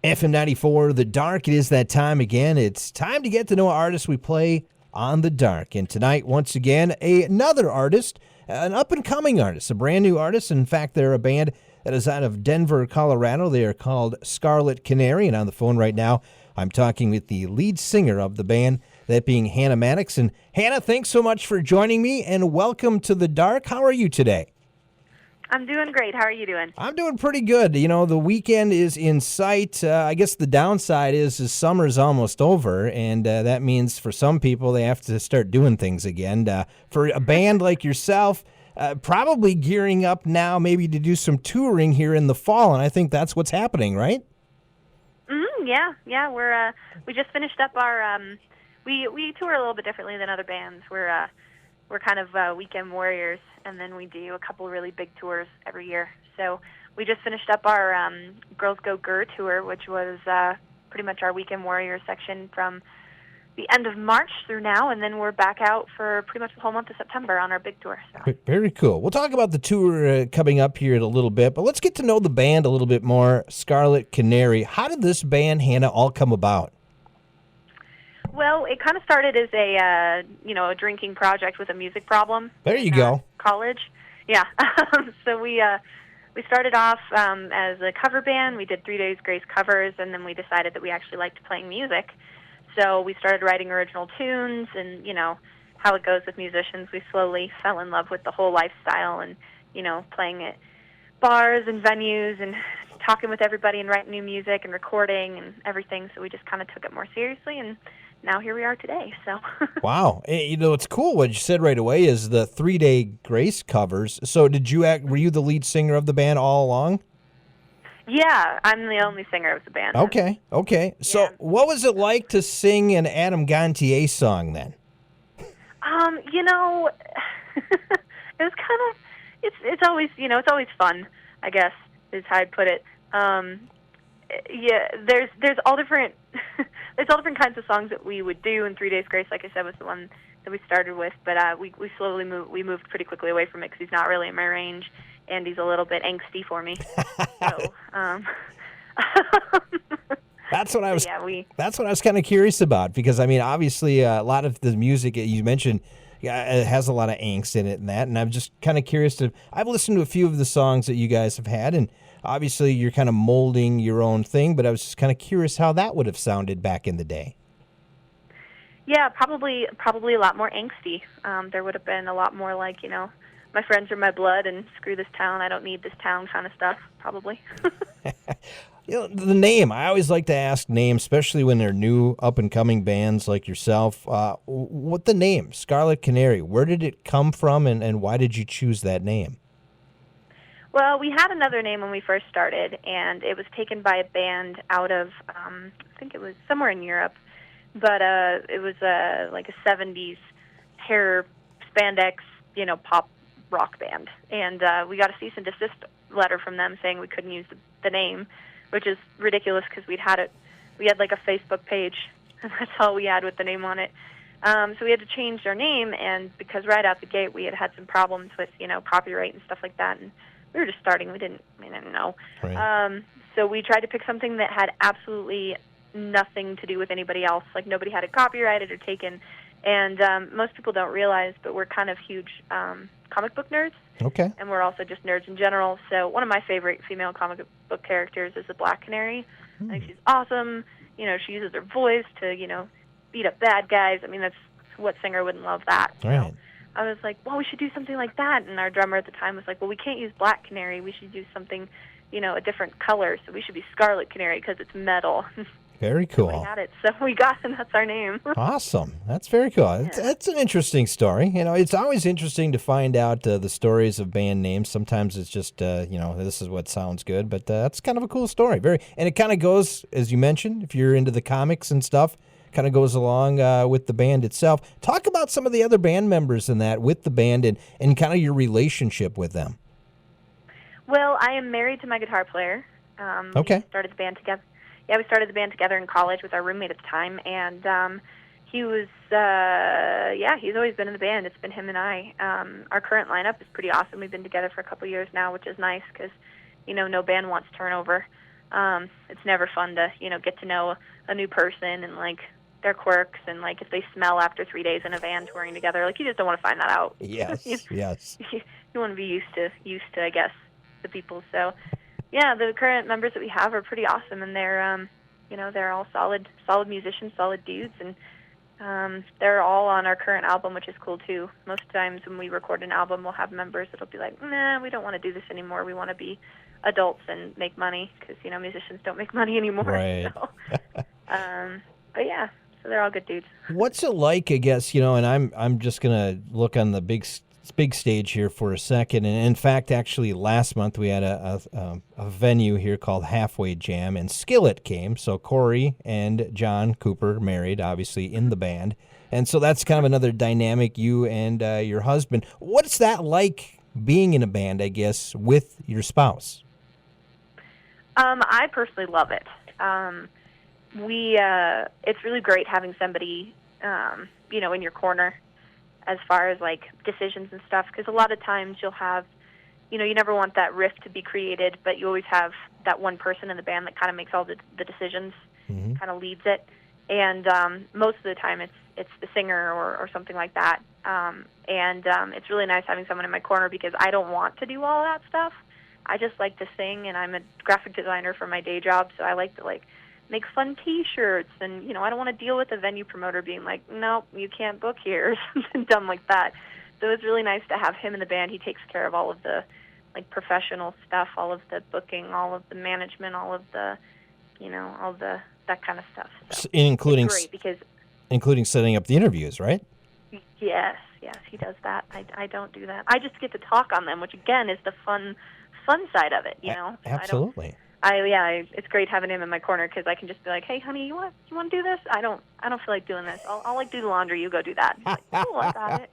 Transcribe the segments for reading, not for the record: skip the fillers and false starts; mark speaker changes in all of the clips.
Speaker 1: FM 94, The Dark. It is that time again. It's time to get to know artists we play on The Dark. And tonight, once again, another artist, an up-and-coming artist, a brand new artist. In fact, they're a band that is out of Denver, Colorado. They are called Scarlet Canary. And on the phone right now, I'm talking with the lead singer of the band, that being Hannah Maddox. And Hannah, thanks so much for joining me, and welcome to The Dark. How are you today?
Speaker 2: I'm doing great. How are you doing?
Speaker 1: I'm doing pretty good. You know, the weekend is in sight. I guess the downside is summer's almost over, and that means for some people they have to start doing things again. For a band like yourself, probably gearing up now maybe to do some touring here in the fall, and I think that's what's happening, right?
Speaker 2: Yeah. We just finished up our. We tour a little bit differently than other bands. We're kind of weekend warriors, and then we do a couple really big tours every year. So we just finished up our Girls Go Gur tour, which was pretty much our weekend warrior section from the end of March through now, and then we're back out for pretty much the whole month of September on our big tour. So.
Speaker 1: Very cool. We'll talk about the tour coming up here in a little bit, but let's get to know the band a little bit more, Scarlet Canary. How did this band, Hannah, all come about?
Speaker 2: Well, it kind of started as a drinking project with a music problem.
Speaker 1: There you go.
Speaker 2: College, yeah. So we started off as a cover band. We did 3 Days Grace covers, and then we decided that we actually liked playing music. So we started writing original tunes, and how it goes with musicians. We slowly fell in love with the whole lifestyle, and playing at bars and venues, and talking with everybody, and writing new music, and recording, and everything. So we just kind of took it more seriously, and now here we are today. So
Speaker 1: wow. It's cool what you said right away is the 3 Day Grace covers. So were you the lead singer of the band all along?
Speaker 2: Yeah, I'm the only singer of the band.
Speaker 1: Okay. So what was it like to sing an Adam Gontier song then?
Speaker 2: It was kind of it's always it's always fun, I guess, is how I'd put it. There's all different there's all different kinds of songs that we would do, and 3 Days Grace, like I said, was the one that we started with, but we slowly moved pretty quickly away from it because he's not really in my range, and he's a little bit angsty for me. So
Speaker 1: that's what I was.
Speaker 2: Yeah,
Speaker 1: that's what I was kind of curious about, because I mean, obviously, a lot of the music you mentioned, it has a lot of angst in it and that, and I'm just kind of curious I've listened to a few of the songs that you guys have had, and obviously you're kind of molding your own thing, but I was just kind of curious how that would have sounded back in the day.
Speaker 2: Yeah, probably a lot more angsty. There would have been a lot more like, my friends are my blood, and screw this town, I don't need this town kind of stuff, probably.
Speaker 1: The name, I always like to ask names, especially when they're new up-and-coming bands like yourself. What the name, Scarlet Canary, where did it come from, and why did you choose that name?
Speaker 2: Well, we had another name when we first started, and it was taken by a band out of, I think it was somewhere in Europe, but it was like a 70s hair spandex, pop rock band. And we got a cease and desist letter from them saying we couldn't use the name, which is ridiculous because we had like a Facebook page, and that's all we had with the name on it. So we had to change our name, and because right out the gate we had some problems with, copyright and stuff like that, and we were just starting. We didn't know. Right. So we tried to pick something that had absolutely nothing to do with anybody else. Like, nobody had it copyrighted or taken. And most people don't realize, but we're kind of huge comic book nerds.
Speaker 1: Okay.
Speaker 2: And we're also just nerds in general. So one of my favorite female comic book characters is the Black Canary. I think she's awesome. She uses her voice to, beat up bad guys. I mean, that's what singer wouldn't love that?
Speaker 1: Right.
Speaker 2: I was like, well, we should do something like that. And our drummer at the time was like, well, we can't use Black Canary. We should do something, a different color. So we should be Scarlet Canary because it's metal.
Speaker 1: Very cool.
Speaker 2: We had it, so we got it, and that's our name.
Speaker 1: Awesome. That's very cool. Yeah. It's an interesting story. It's always interesting to find out the stories of band names. Sometimes it's just, this is what sounds good, but that's kind of a cool story. And it kind of goes, as you mentioned, if you're into the comics and stuff, kind of goes along with the band itself. Talk about some of the other band members in that with the band and kind of your relationship with them.
Speaker 2: Well, I am married to my guitar player.
Speaker 1: Okay.
Speaker 2: We started the band together. Yeah, we started the band together in college with our roommate at the time, and he was, he's always been in the band. It's been him and I. Our current lineup is pretty awesome. We've been together for a couple years now, which is nice because, no band wants turnover. It's never fun to, get to know a new person and, like, their quirks and, like, if they smell after 3 days in a van touring together. Like, you just don't want to find that out.
Speaker 1: Yes, yes.
Speaker 2: You want to be used to, I guess, the people. So, yeah, the current members that we have are pretty awesome, and they're all solid musicians, solid dudes, and they're all on our current album, which is cool too. Most times when we record an album, we'll have members that'll be like, "Nah, we don't want to do this anymore. We want to be adults and make money," because musicians don't make money anymore.
Speaker 1: Right.
Speaker 2: So, but yeah, so they're all good dudes.
Speaker 1: What's it like, I guess, and I'm just gonna look on the big stage here for a second. And in fact, actually, last month we had a venue here called Halfway Jam, and Skillet came. So Corey and John Cooper married, obviously, in the band. And so that's kind of another dynamic, you and your husband. What's that like, being in a band, I guess, with your spouse?
Speaker 2: I personally love it. It's really great having somebody, in your corner as far as, like, decisions and stuff, because a lot of times you'll have, you never want that rift to be created, but you always have that one person in the band that kind of makes all the decisions,
Speaker 1: Mm-hmm.
Speaker 2: kind of leads it. And most of the time it's the singer or something like that. It's really nice having someone in my corner, because I don't want to do all that stuff. I just like to sing, and I'm a graphic designer for my day job, so I like to, like, make fun T-shirts, and, I don't want to deal with a venue promoter being like, "Nope, you can't book here," or something dumb like that. So it's really nice to have him in the band. He takes care of all of the, like, professional stuff, all of the booking, all of the management, all of the, all the that kind of stuff. So
Speaker 1: Including
Speaker 2: it's great because
Speaker 1: including setting up the interviews, right?
Speaker 2: yes, he does that. I don't do that. I just get to talk on them, which again is the fun side of it.
Speaker 1: Absolutely.
Speaker 2: It's great having him in my corner, because I can just be like, "Hey, honey, you want to do this? I don't feel like doing this. I'll like do the laundry. You go do that." He's like, "Cool, I got it."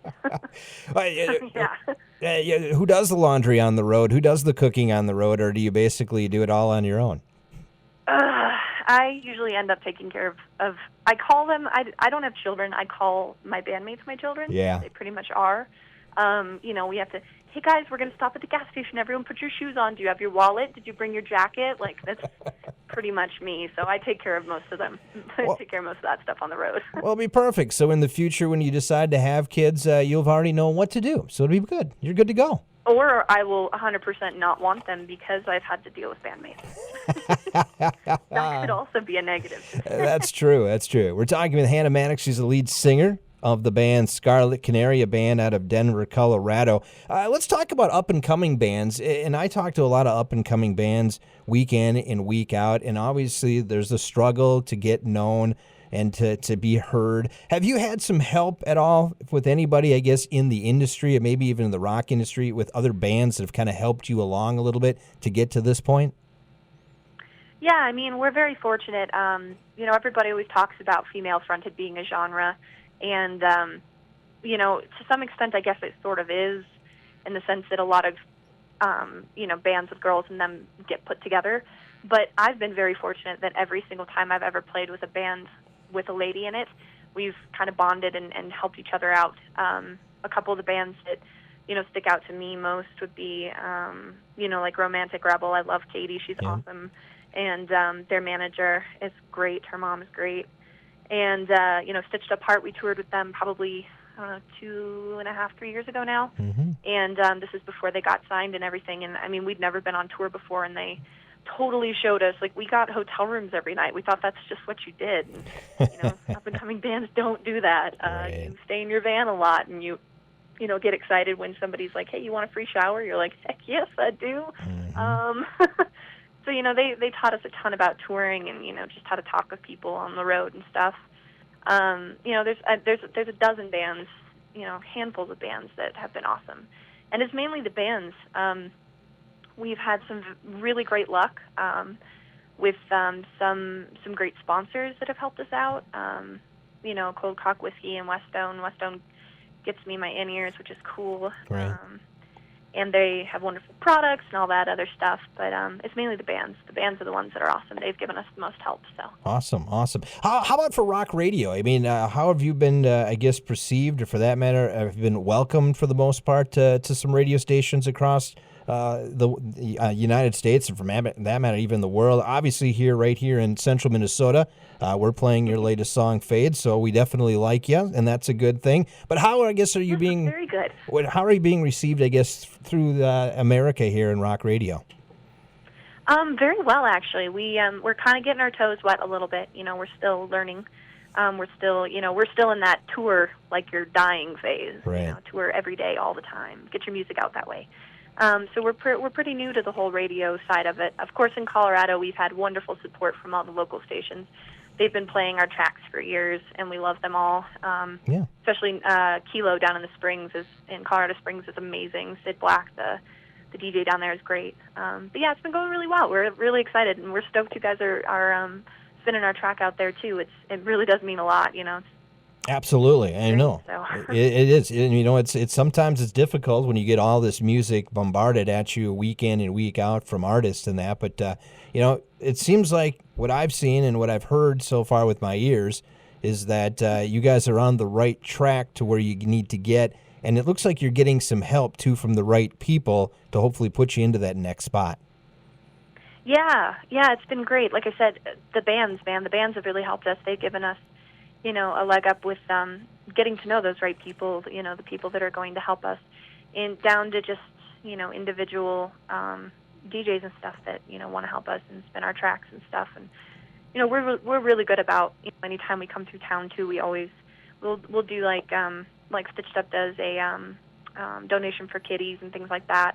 Speaker 2: Yeah.
Speaker 1: Who does the laundry on the road? Who does the cooking on the road, or do you basically do it all on your own?
Speaker 2: I usually end up taking care of I call them. I don't have children. I call my bandmates my children.
Speaker 1: Yeah.
Speaker 2: They pretty much are. We have to. Hey guys, we're going to stop at the gas station. Everyone put your shoes on. Do you have your wallet? Did you bring your jacket? Like, that's pretty much me. So I take care of most of them. I take care of most of that stuff on the road.
Speaker 1: Well, it'll be perfect. So in the future, when you decide to have kids, you'll already know what to do. So it'll be good. You're good to go.
Speaker 2: Or I will 100% not want them, because I've had to deal with bandmates. That could also be a negative.
Speaker 1: That's true. We're talking with Hannah Maddox. She's the lead singer of the band Scarlet Canary, a band out of Denver, Colorado. Let's talk about up-and-coming bands. And I talk to a lot of up-and-coming bands week in and week out, and obviously there's a struggle to get known and to be heard. Have you had some help at all with anybody, I guess, in the industry, or maybe even in the rock industry, with other bands that have kind of helped you along a little bit to get to this point?
Speaker 2: Yeah, I mean, we're very fortunate. Everybody always talks about female-fronted being a genre, and, to some extent, I guess it sort of is, in the sense that a lot of, bands with girls in them get put together. But I've been very fortunate that every single time I've ever played with a band with a lady in it, we've kind of bonded and helped each other out. A couple of the bands that, stick out to me most would be, like Romantic Rebel. I love Katie. She's awesome. And their manager is great. Her mom is great. And, Stitched Apart, we toured with them probably, 2.5, 3 years ago now.
Speaker 1: Mm-hmm.
Speaker 2: And this is before they got signed and everything. And, I mean, we'd never been on tour before, and they totally showed us, like, we got hotel rooms every night. We thought that's just what you did. And, up-and-coming bands don't do that.
Speaker 1: Right.
Speaker 2: You stay in your van a lot, and you get excited when somebody's like, "Hey, you want a free shower?" You're like, "Heck yes, I do."
Speaker 1: Mm-hmm.
Speaker 2: So, they taught us a ton about touring and, just how to talk with people on the road and stuff. There's a dozen bands, handfuls of bands that have been awesome. And it's mainly the bands. We've had some really great luck with some great sponsors that have helped us out. Cold Cock Whiskey and Westone. Westone gets me my in-ears, which is cool.
Speaker 1: Right.
Speaker 2: And they have wonderful products and all that other stuff. But it's mainly the bands. The bands are the ones that are awesome. They've given us the most help. So
Speaker 1: Awesome. How about for rock radio? I mean, how have you been, I guess, perceived, or for that matter, have you been welcomed for the most part to some radio stations across the United States, and from that matter, even the world. Obviously, right here in central Minnesota, we're playing your latest song, Fade, so we definitely like you, and that's a good thing. But how, I guess, are you being...
Speaker 2: Very good.
Speaker 1: How are you being received, I guess, through America here in rock radio?
Speaker 2: Very well, actually. We're kind of getting our toes wet a little bit. We're still learning. We're still in that tour like you're dying phase.
Speaker 1: Right.
Speaker 2: Tour every day, all the time. Get your music out that way. So we're pretty new to the whole radio side of it. Of course, in Colorado, we've had wonderful support from all the local stations. They've been playing our tracks for years, and we love them all.
Speaker 1: Yeah.
Speaker 2: Especially Kilo down in in Colorado Springs is amazing. Sid Black, the DJ down there, is great. But yeah, it's been going really well. We're really excited, and we're stoked you guys are spinning our track out there too. It really does mean a lot,
Speaker 1: Absolutely, I know.
Speaker 2: So.
Speaker 1: It is. And, it's sometimes it's difficult when you get all this music bombarded at you week in and week out from artists and that. But it seems like what I've seen and what I've heard so far with my ears is that you guys are on the right track to where you need to get, and it looks like you're getting some help too from the right people to hopefully put you into that next spot.
Speaker 2: Yeah, it's been great. Like I said, the bands have really helped us. They've given us a leg up with getting to know those right people, the people that are going to help us, and down to just, individual DJs and stuff that, want to help us and spin our tracks and stuff. And, we're really good about, anytime we come through town too, we'll do like Stitched Up does a donation for kitties and things like that.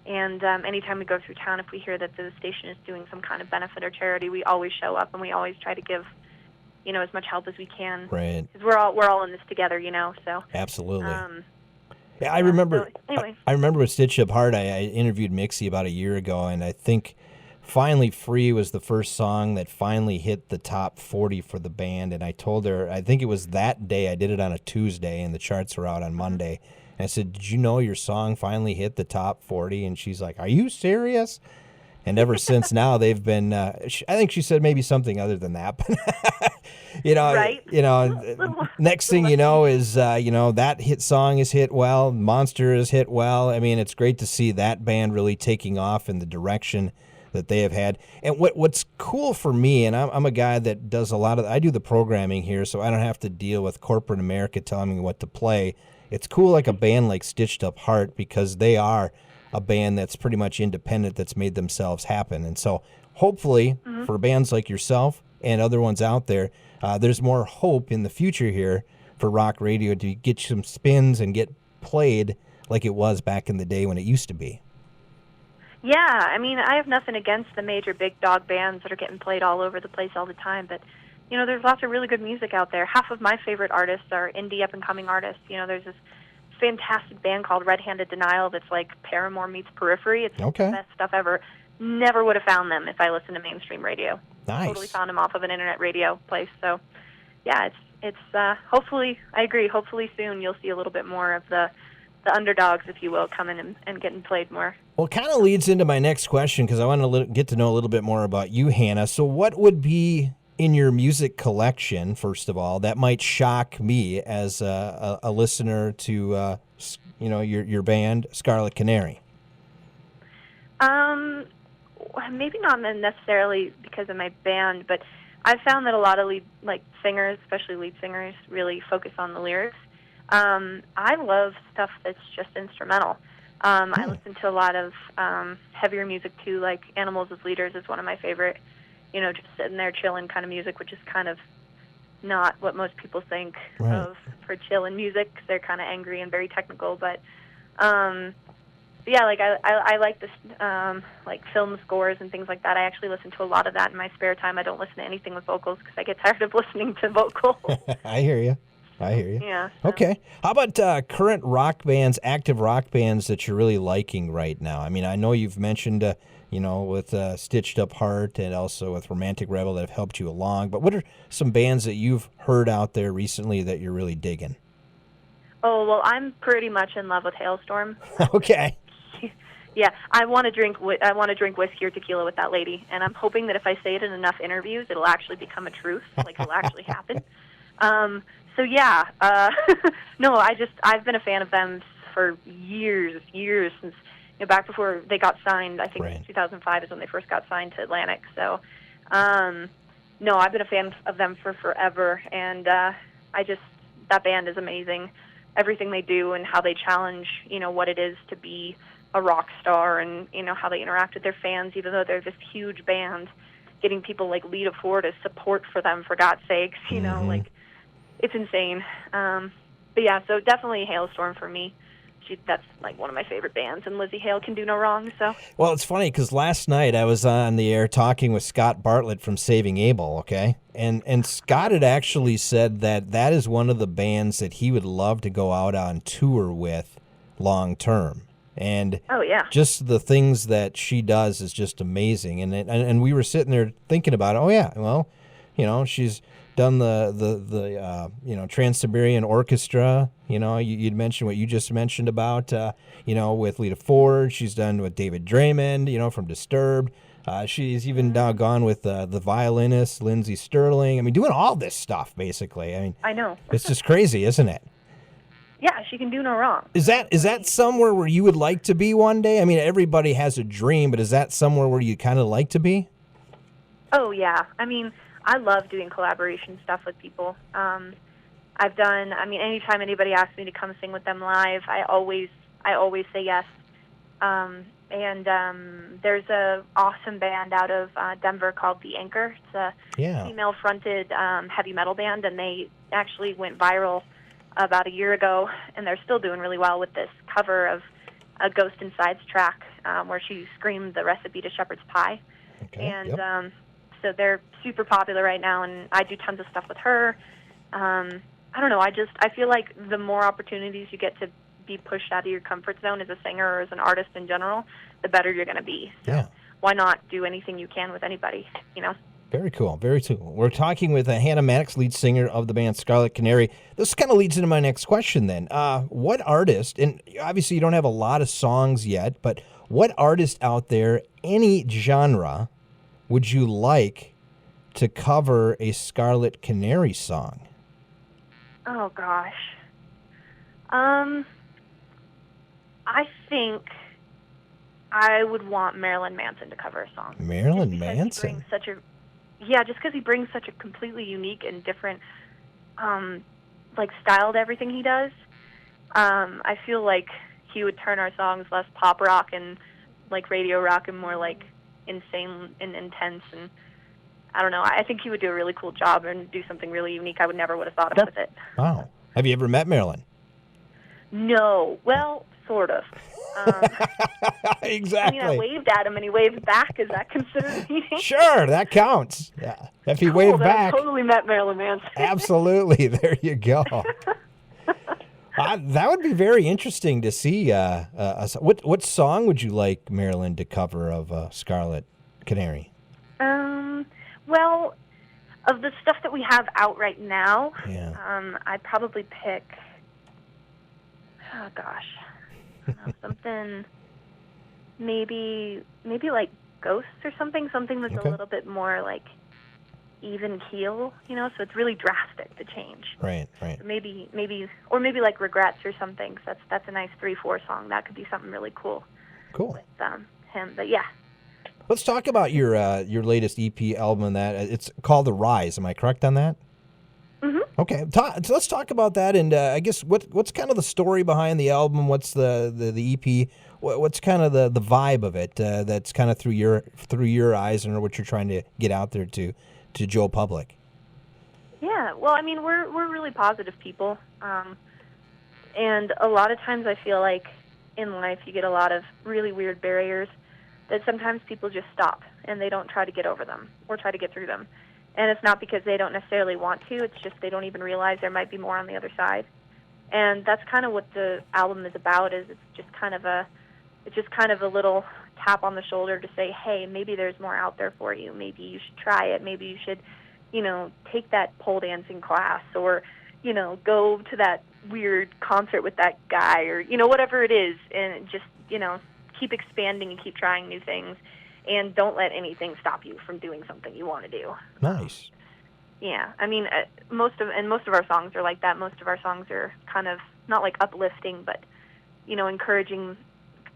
Speaker 2: And anytime we go through town, if we hear that the station is doing some kind of benefit or charity, we always show up and we always try to give as much help as we can.
Speaker 1: Right.
Speaker 2: Because we're all in this together, so.
Speaker 1: Absolutely. Yeah, I remember.
Speaker 2: So, anyway.
Speaker 1: I remember with Stitch Up Hard, I interviewed Mixie about a year ago, and I think Finally Free was the first song that finally hit the top 40 for the band. And I told her, I think it was that day, I did it on a Tuesday, and the charts were out on Monday. And I said, "Did you know your song finally hit the top 40? And she's like, "Are you serious?" And ever since now, they've been, I think she said maybe something other than that.
Speaker 2: Right.
Speaker 1: Next thing you know is, that hit song is hit well, Monster is hit well. I mean, it's great to see that band really taking off in the direction that they have had. And what's cool for me, and I'm a guy that does I do the programming here, so I don't have to deal with corporate America telling me what to play. It's cool like a band like Stitched Up Heart, because they are a band that's pretty much independent, that's made themselves happen. And so hopefully for bands like yourself and other ones out there, there's more hope in the future here for rock radio to get some spins and get played like it was back in the day when it used to be.
Speaker 2: Yeah, I mean, I have nothing against the major big dog bands that are getting played all over the place all the time, but there's lots of really good music out there. Half of my favorite artists are indie up-and-coming artists. There's this fantastic band called Red Handed Denial that's like Paramore meets Periphery. It's the best stuff ever. Never would have found them if I listened to mainstream radio.
Speaker 1: Nice.
Speaker 2: Totally found them off of an internet radio place. So, yeah, it's hopefully, I agree, hopefully soon you'll see a little bit more of the underdogs, if you will, coming and getting played more.
Speaker 1: Well, it kind of leads into my next question, because I want to get to know a little bit more about you, Hannah. So what would be in your music collection, first of all, that might shock me as a listener to your band, Scarlet Canary?
Speaker 2: Maybe not necessarily because of my band, but I've found that a lot of singers, especially lead singers, really focus on the lyrics. I love stuff that's just instrumental. I listen to a lot of heavier music too, like Animals as Leaders is one of my favorite. Just sitting there chilling kind of music, which is kind of not what most people think of for chilling music, because they're kind of angry and very technical. But yeah, I like this, film scores and things like that. I actually listen to a lot of that in my spare time. I don't listen to anything with vocals because I get tired of listening to vocals.
Speaker 1: I hear you.
Speaker 2: Yeah. So.
Speaker 1: Okay. How about current rock bands, active rock bands that you're really liking right now? I mean, I know you've mentioned, with Stitched Up Heart and also with Romantic Rebel that have helped you along. But what are some bands that you've heard out there recently that you're really digging?
Speaker 2: Oh, well, I'm pretty much in love with Hailstorm.
Speaker 1: Okay.
Speaker 2: Yeah, I want to drink whiskey or tequila with that lady, and I'm hoping that if I say it in enough interviews, it'll actually become a truth, it'll actually happen. So yeah, no, I've been a fan of them for years since back before they got signed. I think
Speaker 1: Right.
Speaker 2: 2005 is when they first got signed to Atlantic. So, no, I've been a fan of them for forever, and that band is amazing. Everything they do and how they challenge, what it is to be a rock star, and how they interact with their fans, even though they're this huge band, getting people like Lita Ford as support for them, for God's sakes, like, it's insane. But yeah, so definitely Hailstorm for me. That's like one of my favorite bands, and Lizzie Hale can do no wrong. So.
Speaker 1: Well, it's funny because last night I was on the air talking with Scott Bartlett from Saving Abel, okay? And Scott had actually said that is one of the bands that he would love to go out on tour with long term. And
Speaker 2: oh yeah,
Speaker 1: just the things that she does is just amazing. And we were sitting there thinking about it. Oh yeah, well, she's done the Trans-Siberian Orchestra. You'd mentioned what you just mentioned about with Lita Ford. She's done with David Draymond, from Disturbed. She's even now gone with the violinist Lindsey Sterling. I mean, doing all this stuff basically. I mean,
Speaker 2: I know.
Speaker 1: it's just crazy, isn't it?
Speaker 2: Yeah, she can do no wrong.
Speaker 1: Is that somewhere where you would like to be one day? I mean, everybody has a dream, but is that somewhere where you kind of like to be?
Speaker 2: Oh yeah, I mean, I love doing collaboration stuff with people. Anytime anybody asks me to come sing with them live, I always say yes. There's a awesome band out of Denver called The Anchor. It's a female-fronted heavy metal band, and they actually went viral about a year ago, and they're still doing really well with this cover of a Ghost in Sides track where she screamed the recipe to shepherd's pie.
Speaker 1: Okay.
Speaker 2: And so they're super popular right now, and I do tons of stuff with her. I don't know, I feel like the more opportunities you get to be pushed out of your comfort zone as a singer or as an artist in general, the better you're going to be. So why not do anything you can with anybody,
Speaker 1: Very cool, very cool. We're talking with Hannah Maddox, lead singer of the band Scarlet Canary. This kind of leads into my next question then. What artist, and obviously you don't have a lot of songs yet, but what artist out there, any genre, would you like to cover a Scarlet Canary song?
Speaker 2: Oh, gosh. I think I would want Marilyn Manson to cover a song.
Speaker 1: Marilyn Manson?
Speaker 2: Just because he brings such a completely unique and different, style to everything he does. I feel like he would turn our songs less pop rock and like radio rock and more like insane and intense, and I don't know. I think he would do a really cool job and do something really unique. I would never would have thought of with it.
Speaker 1: Wow. Have you ever met Marilyn?
Speaker 2: No. Well, sort of.
Speaker 1: Exactly.
Speaker 2: I waved at him and he waved back. Is that considered meeting?
Speaker 1: Sure, that counts. Yeah. If he waved back.
Speaker 2: I totally met Marilyn Manson.
Speaker 1: Absolutely. There you go. That would be very interesting to see. What song would you like Marilyn to cover of Scarlet Canary?
Speaker 2: Well, of the stuff that we have out right now, I'd probably pick, oh gosh, I don't know, something, maybe like Ghosts or something that's a little bit more like even keel, so it's really drastic, the change.
Speaker 1: Right.
Speaker 2: So maybe like Regrets or something. So that's a nice 3/4 song. That could be something really cool.
Speaker 1: Cool.
Speaker 2: With him, but yeah.
Speaker 1: Let's talk about your latest EP album. And that it's called The Rise. Am I correct on that?
Speaker 2: Mm-hmm.
Speaker 1: Okay. So let's talk about that. And I guess what's kind of the story behind the album? What's the EP? What's kind of the vibe of it? That's kind of through your eyes and what you're trying to get out there to Joe Public.
Speaker 2: Yeah. Well, I mean, we're really positive people, and a lot of times I feel like in life you get a lot of really weird barriers that sometimes people just stop and they don't try to get over them or try to get through them. And it's not because they don't necessarily want to, it's just they don't even realize there might be more on the other side. And that's kind of what the album is about, is it's just kind of a little tap on the shoulder to say, hey, maybe there's more out there for you. Maybe you should try it. Maybe you should, take that pole dancing class, or, go to that weird concert with that guy, or, whatever it is, and just, keep expanding and keep trying new things, and don't let anything stop you from doing something you want to do.
Speaker 1: Nice.
Speaker 2: Yeah, I mean, most of our songs are like that. Most of our songs are kind of not like uplifting, but encouraging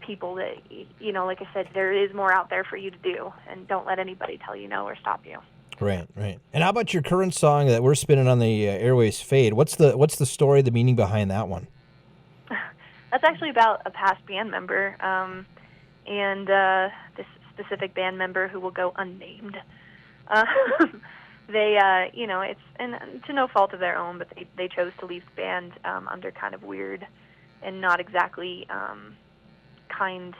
Speaker 2: people that, like I said, there is more out there for you to do, and don't let anybody tell you no or stop you.
Speaker 1: Right. And how about your current song that we're spinning on the Airways Fade? What's the story, the meaning behind that one?
Speaker 2: That's actually about a past band member, and this specific band member who will go unnamed. They, it's and to no fault of their own, but they chose to leave the band under kind of weird and not exactly kind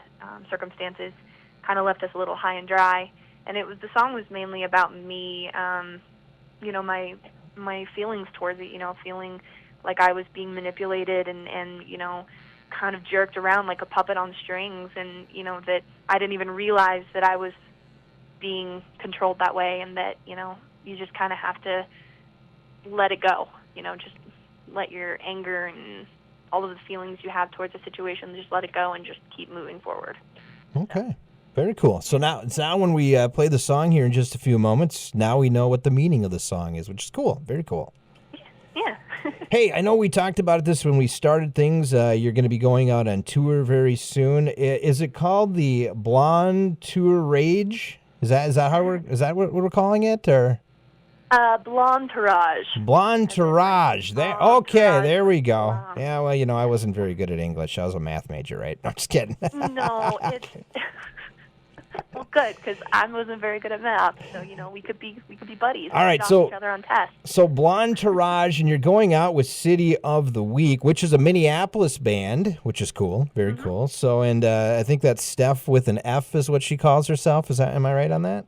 Speaker 2: circumstances. Kind of left us a little high and dry. And the song was mainly about me, my feelings towards it, feeling like I was being manipulated and kind of jerked around like a puppet on strings, and, that I didn't even realize that I was being controlled that way, and that, you just kind of have to let it go, just let your anger and all of the feelings you have towards the situation, just let it go and just keep moving forward.
Speaker 1: Okay. Very cool. So now when we play the song here in just a few moments, now we know what the meaning of the song is, which is cool. Very cool.
Speaker 2: Yeah.
Speaker 1: Hey, I know we talked about this when we started things. You're going to be going out on tour very soon. Is it called the Blonde Tour Rage? Is that what we're calling it, or?
Speaker 2: Blonde Tourage.
Speaker 1: Blonde Tourage. There we go.
Speaker 2: Blonde.
Speaker 1: Yeah, well, I wasn't very good at English. I was a math major, right? I'm just kidding.
Speaker 2: No, it's well, good, because I wasn't very good at math. So we could be buddies.
Speaker 1: All right,
Speaker 2: so each other on tests.
Speaker 1: So Blonde Tourage, and you're going out with City of the Week, which is a Minneapolis band, which is cool, very cool. So, and I think that's Steph with an F is what she calls herself. Am I right on that?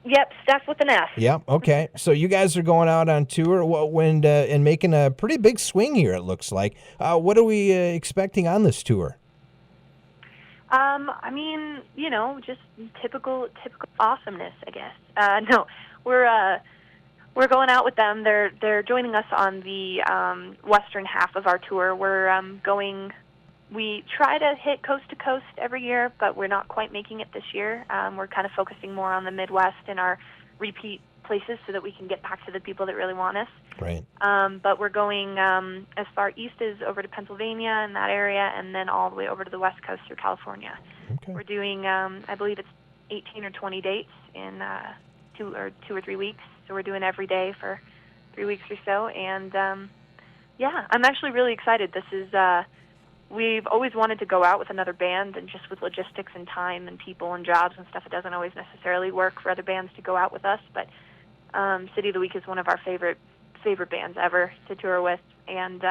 Speaker 2: Yep, Steph with an F.
Speaker 1: Yep. Okay. So you guys are going out on tour and making a pretty big swing here. It looks like. What are we expecting on this tour?
Speaker 2: I mean, just typical awesomeness, I guess. No, we're going out with them. They're joining us on the western half of our tour. We try to hit coast to coast every year, but we're not quite making it this year. We're kind of focusing more on the Midwest and our repeat places so that we can get back to the people that really want us.
Speaker 1: Right.
Speaker 2: But we're going as far east as over to Pennsylvania and that area, and then all the way over to the West Coast through California.
Speaker 1: Okay.
Speaker 2: We're doing, I believe it's 18 or 20 dates in 2 or 3 weeks. So we're doing every day for 3 weeks or so. And, I'm actually really excited. This is, we've always wanted to go out with another band, and just with logistics and time and people and jobs and stuff, it doesn't always necessarily work for other bands to go out with us. But City of the Week is one of our favorite bands ever to tour with, and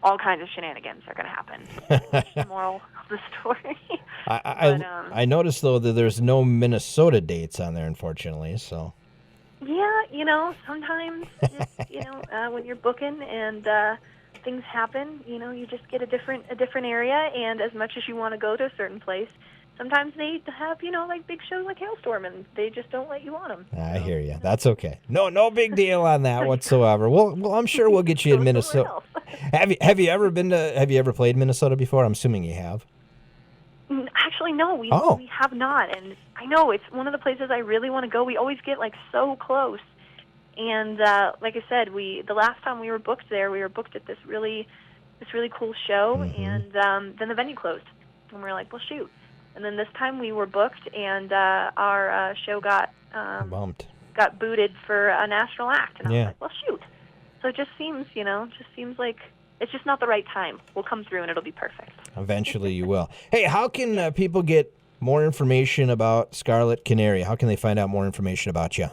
Speaker 2: all kinds of shenanigans are going to happen. That's the moral of the story.
Speaker 1: I noticed, though, that there's no Minnesota dates on there, unfortunately. So.
Speaker 2: Yeah, sometimes when you're booking and things happen, you just get a different area, and as much as you want to go to a certain place, sometimes they have, like big shows like Hailstorm, and they just don't let you on them.
Speaker 1: I hear you. That's okay. No big deal on that whatsoever. Well, I'm sure we'll get you in Minnesota. Have you ever played Minnesota before? I'm assuming you have.
Speaker 2: Actually, no, we have not, and I know it's one of the places I really want to go. We always get like so close, and like I said, the last time we were booked there, we were booked at this really cool show, and then the venue closed, and we were like, well, shoot. And then this time we were booked, and our show got
Speaker 1: bumped,
Speaker 2: got booted for a national act, and I was like, well, shoot. So it just seems like it's just not the right time. We'll come through, and it'll be perfect. Eventually
Speaker 1: you will. Hey, how can people get more information about Scarlet Canary? How can they find out more information about you?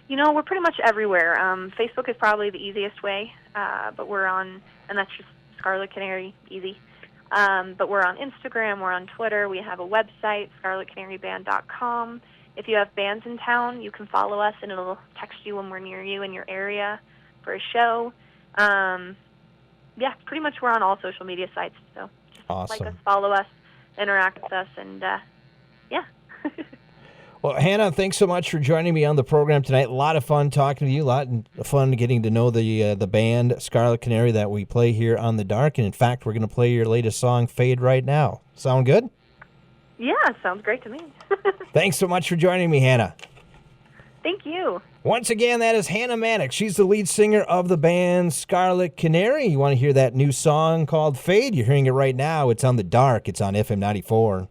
Speaker 2: We're pretty much everywhere. Facebook is probably the easiest way, but we're on, and that's just Scarlet Canary, easy. But we're on Instagram, we're on Twitter, we have a website, scarletcanaryband.com. If you have bands in town, you can follow us, and it'll text you when we're near you in your area for a show. Pretty much we're on all social media sites, so just
Speaker 1: awesome.
Speaker 2: Like us, follow us, interact with us, and
Speaker 1: Well, Hannah, thanks so much for joining me on the program tonight. A lot of fun talking to you, a lot of fun getting to know the band Scarlet Canary that we play here on The Dark, and in fact, we're going to play your latest song, Fade, right now. Sound good?
Speaker 2: Yeah, sounds great to me.
Speaker 1: Thanks so much for joining me, Hannah.
Speaker 2: Thank you.
Speaker 1: Once again, that is Hannah Maddox. She's the lead singer of the band Scarlet Canary. You want to hear that new song called Fade? You're hearing it right now. It's on The Dark. It's on FM 94.